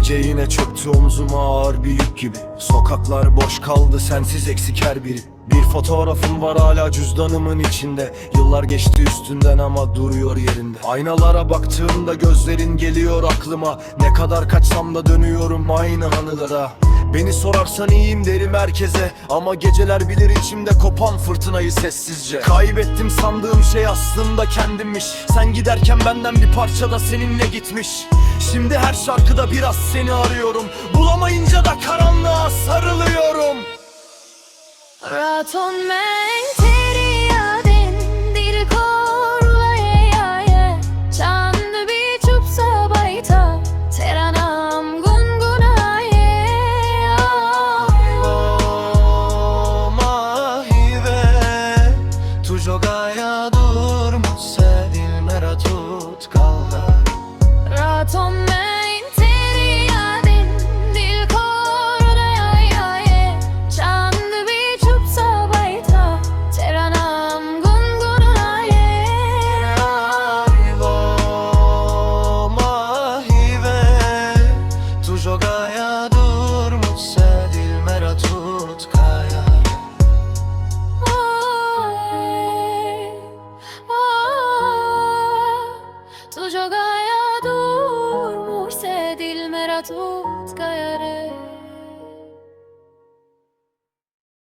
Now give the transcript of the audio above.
Gece yine çöktü omzuma ağır bir yük gibi. Sokaklar boş kaldı, sensiz eksik her biri. Bir fotoğrafım var hala cüzdanımın içinde. Yıllar geçti üstünden ama duruyor yerinde. Aynalara baktığımda gözlerin geliyor aklıma. Ne kadar kaçsam da dönüyorum aynı anılara. Beni sorarsan iyiyim derim herkese, ama geceler bilir içimde kopan fırtınayı sessizce. Kaybettim sandığım şey aslında kendimmiş. Sen giderken benden bir parça da seninle gitmiş. Şimdi her şarkıda biraz seni arıyorum. Bulamayınca da karanlığa sarılıyorum. Raton men teri yaden dir korlaye chand bhi chup sa baita tera naam gungunaye O mahive tu jo gaya dur mujhse dil mera toot kalda. Raton men teri yaden dil korlaye chand bhi chup sa baita tera naam gungunaye O mahive tu jo gaya dur mujhse dil mera toot kaya. तू जो गाया दूर मुझसे दिल मेरा टूट गया रे।